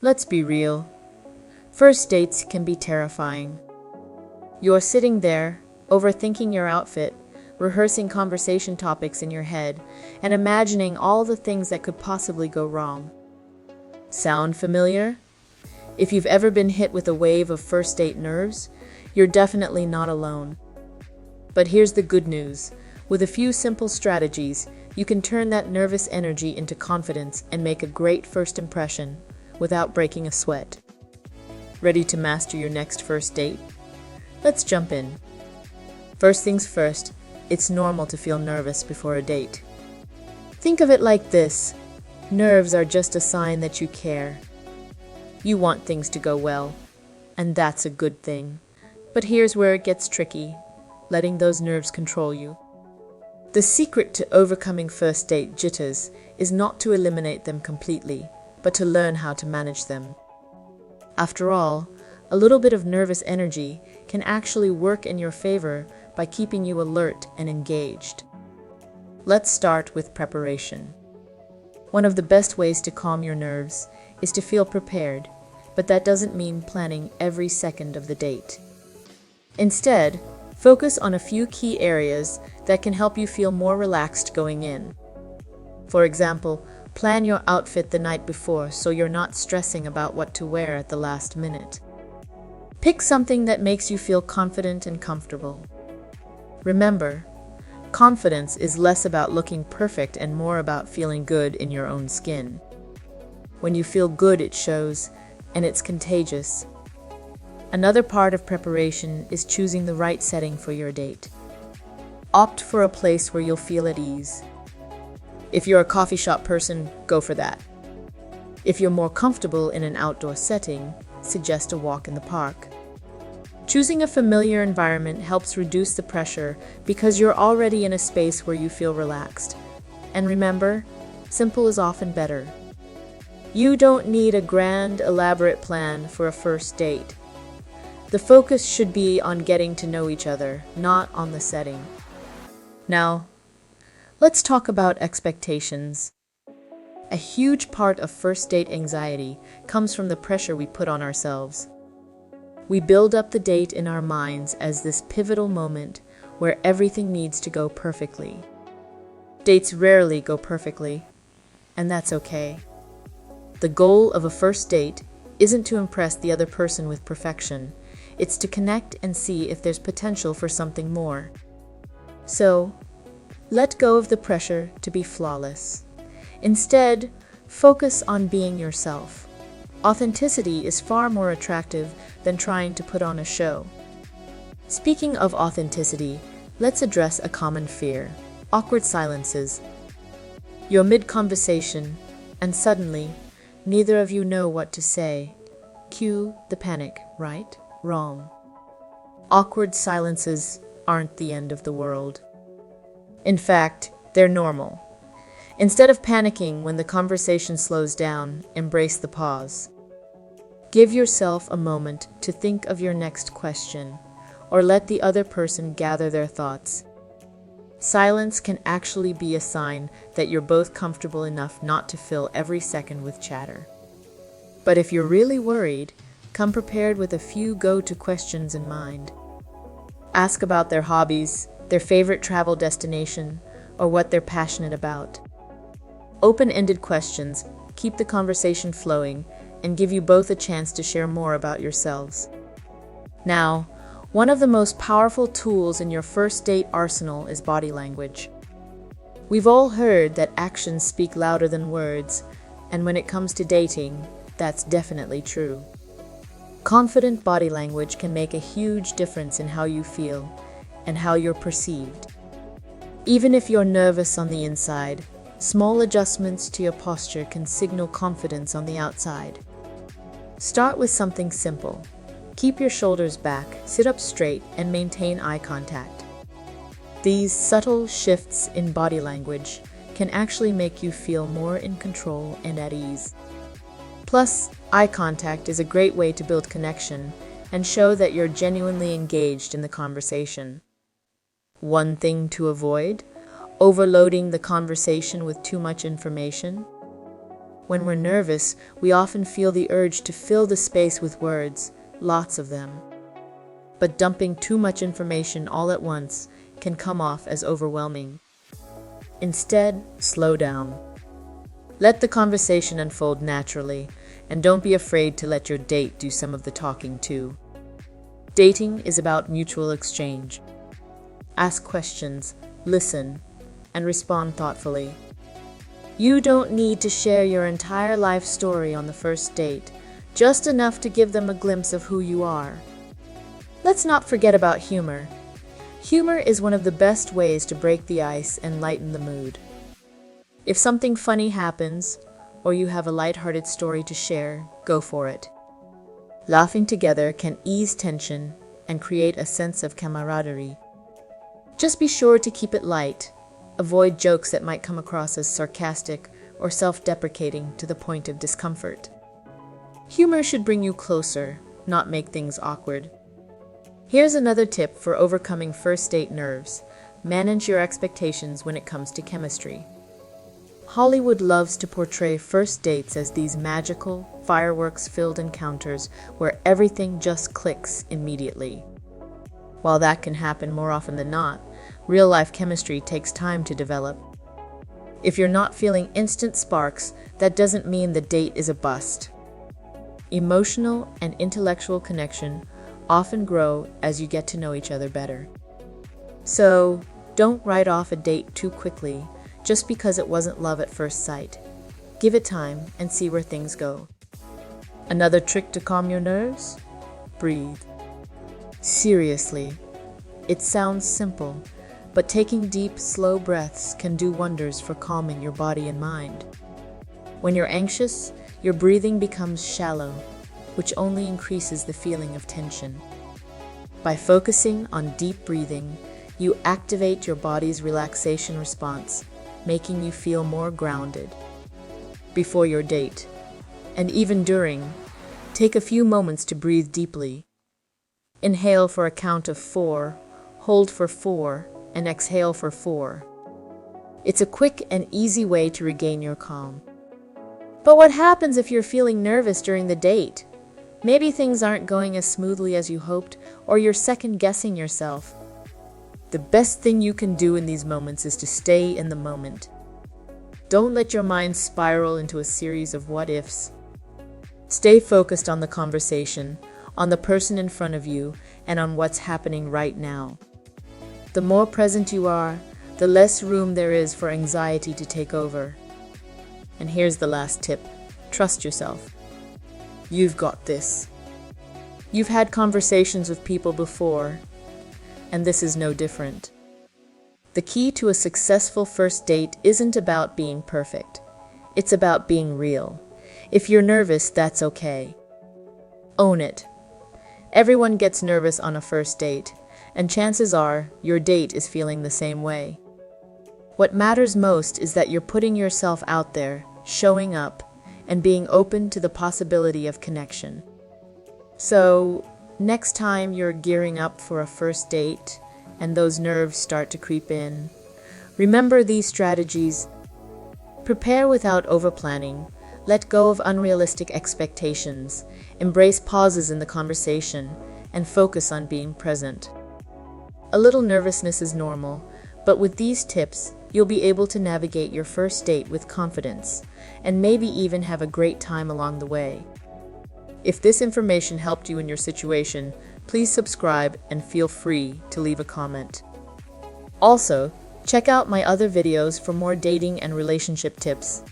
Let's be real. First dates can be terrifying. You're sitting there, overthinking your outfit, rehearsing conversation topics in your head, and imagining all the things that could possibly go wrong. Sound familiar? If you've ever been hit with a wave of first date nerves, you're definitely not alone. But here's the good news. With a few simple strategies, you can turn that nervous energy into confidence and make a great first impression without breaking a sweat. Ready to master your next first date? Let's jump in. First things first, it's normal to feel nervous before a date. Think of it like this. Nerves are just a sign that you care. You want things to go well, and that's a good thing. But here's where it gets tricky, letting those nerves control you. The secret to overcoming first date jitters is not to eliminate them completely, but to learn how to manage them. After all, a little bit of nervous energy can actually work in your favor by keeping you alert and engaged. Let's start with preparation. One of the best ways to calm your nerves is to feel prepared, but that doesn't mean planning every second of the date. Instead, focus on a few key areas that can help you feel more relaxed going in. For example, plan your outfit the night before so you're not stressing about what to wear at the last minute. Pick something that makes you feel confident and comfortable. Remember, confidence is less about looking perfect and more about feeling good in your own skin. When you feel good, it shows, and it's contagious. Another part of preparation is choosing the right setting for your date. Opt for a place where you'll feel at ease. If you're a coffee shop person, go for that. If you're more comfortable in an outdoor setting, suggest a walk in the park. Choosing a familiar environment helps reduce the pressure because you're already in a space where you feel relaxed. And remember, simple is often better. You don't need a grand, elaborate plan for a first date. The focus should be on getting to know each other, not on the setting. Now, let's talk about expectations. A huge part of first date anxiety comes from the pressure we put on ourselves. We build up the date in our minds as this pivotal moment where everything needs to go perfectly. Dates rarely go perfectly, and that's okay. The goal of a first date isn't to impress the other person with perfection. It's to connect and see if there's potential for something more. So, let go of the pressure to be flawless. Instead, focus on being yourself. Authenticity is far more attractive than trying to put on a show. Speaking of authenticity, let's address a common fear: awkward silences. You're mid-conversation, and suddenly, neither of you know what to say. Cue the panic, right? Wrong. Awkward silences aren't the end of the world. In fact, they're normal. Instead of panicking when the conversation slows down, embrace the pause. Give yourself a moment to think of your next question, or let the other person gather their thoughts. Silence can actually be a sign that you're both comfortable enough not to fill every second with chatter. But if you're really worried, come prepared with a few go-to questions in mind. Ask about their hobbies, their favorite travel destination, or what they're passionate about. Open-ended questions keep the conversation flowing and give you both a chance to share more about yourselves. Now, one of the most powerful tools in your first date arsenal is body language. We've all heard that actions speak louder than words, and when it comes to dating, that's definitely true. Confident body language can make a huge difference in how you feel and how you're perceived. Even if you're nervous on the inside, small adjustments to your posture can signal confidence on the outside. Start with something simple. Keep your shoulders back, sit up straight, and maintain eye contact. These subtle shifts in body language can actually make you feel more in control and at ease. Plus, eye contact is a great way to build connection and show that you're genuinely engaged in the conversation. One thing to avoid: overloading the conversation with too much information. When we're nervous, we often feel the urge to fill the space with words, lots of them. But dumping too much information all at once can come off as overwhelming. Instead, slow down. Let the conversation unfold naturally, and don't be afraid to let your date do some of the talking too. Dating is about mutual exchange. Ask questions, listen, and respond thoughtfully. You don't need to share your entire life story on the first date, just enough to give them a glimpse of who you are. Let's not forget about humor. Humor is one of the best ways to break the ice and lighten the mood. If something funny happens, or you have a lighthearted story to share, go for it. Laughing together can ease tension and create a sense of camaraderie. Just be sure to keep it light. Avoid jokes that might come across as sarcastic or self-deprecating to the point of discomfort. Humor should bring you closer, not make things awkward. Here's another tip for overcoming first date nerves. Manage your expectations when it comes to chemistry. Hollywood loves to portray first dates as these magical, fireworks-filled encounters where everything just clicks immediately. While that can happen more often than not, real-life chemistry takes time to develop. If you're not feeling instant sparks, that doesn't mean the date is a bust. Emotional and intellectual connection often grow as you get to know each other better. So, don't write off a date too quickly just because it wasn't love at first sight. Give it time and see where things go. Another trick to calm your nerves? Breathe. Seriously, it sounds simple, but taking deep, slow breaths can do wonders for calming your body and mind. When you're anxious, your breathing becomes shallow, which only increases the feeling of tension. By focusing on deep breathing, you activate your body's relaxation response, making you feel more grounded. Before your date, and even during, take a few moments to breathe deeply. Inhale for a count of 4, hold for 4, and exhale for 4. It's a quick and easy way to regain your calm. But what happens if you're feeling nervous during the date? Maybe things aren't going as smoothly as you hoped, or you're second-guessing yourself. The best thing you can do in these moments is to stay in the moment. Don't let your mind spiral into a series of what-ifs. Stay focused on the conversation, on the person in front of you, and on what's happening right now. The more present you are, the less room there is for anxiety to take over. And here's the last tip. Trust yourself. You've got this. You've had conversations with people before, and this is no different. The key to a successful first date isn't about being perfect. It's about being real. If you're nervous, that's okay. Own it. Everyone gets nervous on a first date, and chances are your date is feeling the same way. What matters most is that you're putting yourself out there, showing up, and being open to the possibility of connection. So, next time you're gearing up for a first date and those nerves start to creep in, remember these strategies. Prepare without overplanning. Let go of unrealistic expectations. Embrace pauses in the conversation and focus on being present. A little nervousness is normal, but with these tips, you'll be able to navigate your first date with confidence and maybe even have a great time along the way. If this information helped you in your situation, please subscribe and feel free to leave a comment. Also, check out my other videos for more dating and relationship tips.